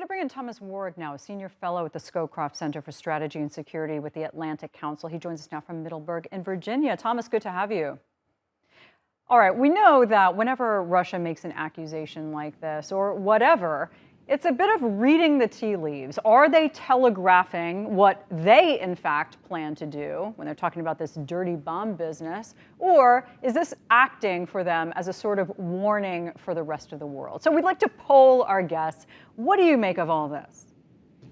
to bring in Thomas Warrick now, a senior fellow at the Scowcroft Center for Strategy and Security with the Atlantic Council. He joins us now from Middleburg in Virginia. Thomas, good to have you. All right, we know that whenever Russia makes an accusation like this or whatever, it's a bit of reading the tea leaves. Are they telegraphing what they, in fact, plan to do when they're talking about this dirty bomb business? Or is this acting for them as a sort of warning for the rest of the world? So we'd like to poll our guests. What do you make of all this?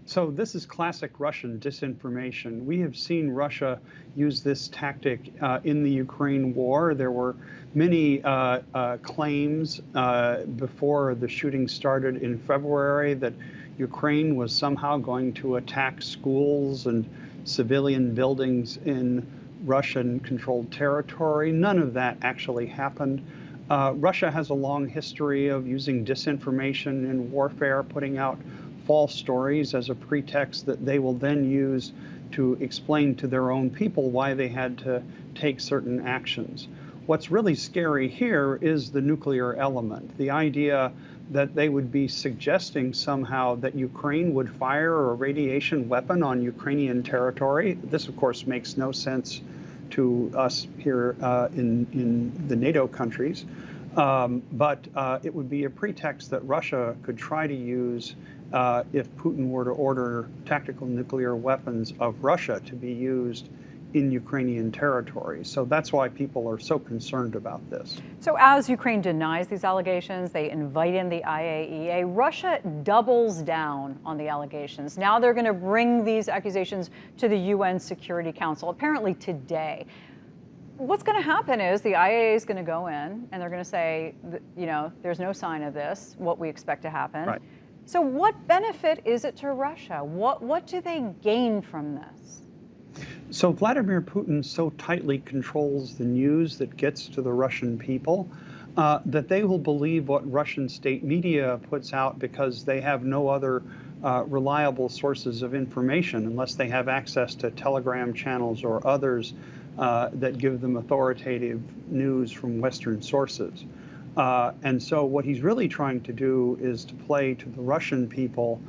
So this is classic Russian disinformation. We have seen Russia use this tactic in the Ukraine war. There were many claims before the shooting started in February that Ukraine was somehow going to attack schools and civilian buildings in Russian-controlled territory. None of that actually happened. Russia has a long history of using disinformation in warfare, putting out false stories as a pretext that they will then use to explain to their own people why they had to take certain actions. What's really scary here is the nuclear element, the idea that they would be suggesting somehow that Ukraine would fire a radiation weapon on Ukrainian territory. This, of course, makes no sense to us here in the NATO countries. But it would be a pretext that Russia could try to use if Putin were to order tactical nuclear weapons of Russia to be used in Ukrainian territory. So that's why people are so concerned about this. So as Ukraine denies these allegations, they invite in the IAEA. Russia doubles down on the allegations. Now they're going to bring these accusations to the UN Security Council, apparently today. What's going to happen is the IAEA is going to go in and they're going to say, you know, there's no sign of this, what we expect to happen. Right. So what benefit is it to Russia? What do they gain from this? So Vladimir Putin so tightly controls the news that gets to the Russian people that they will believe what Russian state media puts out because they have no other reliable sources of information unless they have access to telegram channels or others that give them authoritative news from Western sources. And so what he's really trying to do is to play to the Russian people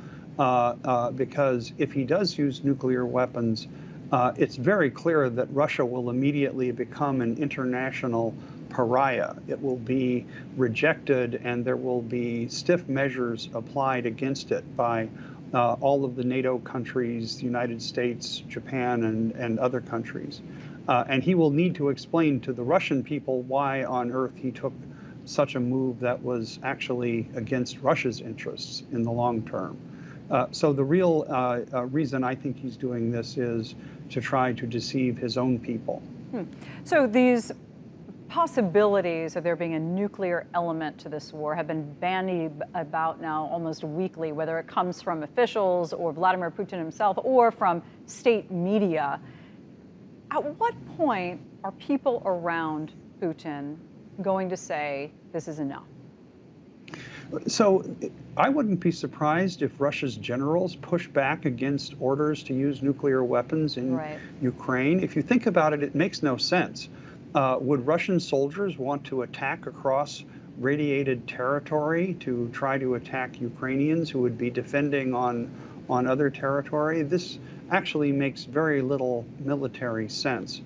because if he does use nuclear weapons, it's very clear that Russia will immediately become an international pariah. It will be rejected and there will be stiff measures applied against it by all of the NATO countries, the United States, Japan, and other countries. And he will need to explain to the Russian people why on earth he took such a move that was actually against Russia's interests in the long term. So the real reason I think he's doing this is to try to deceive his own people. So these possibilities of there being a nuclear element to this war have been bandied about now almost weekly, whether it comes from officials or Vladimir Putin himself or from state media. At what point are people around Putin going to say this is enough? So I wouldn't be surprised if Russia's generals push back against orders to use nuclear weapons in Ukraine. If you think about it, it makes no sense. Would Russian soldiers want to attack across radiated territory to try to attack Ukrainians who would be defending on other territory? This actually makes very little military sense.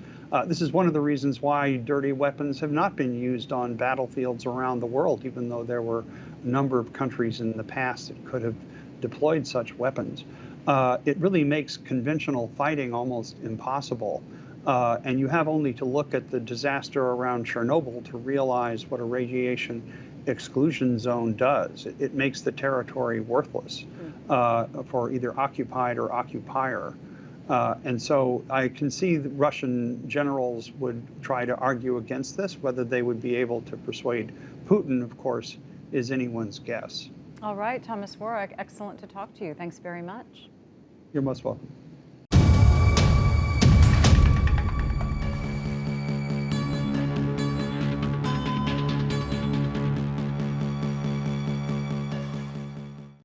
This is one of the reasons why dirty weapons have not been used on battlefields around the world, even though there were a number of countries in the past that could have deployed such weapons. It really makes conventional fighting almost impossible. And you have only to look at the disaster around Chernobyl to realize what a radiation exclusion zone does. It makes the territory worthless for either occupied or occupier. And so I can see the Russian generals would try to argue against this. Whether they would be able to persuade Putin, of course, is anyone's guess. All right, Thomas Warrick, excellent to talk to you. Thanks very much. You're most welcome.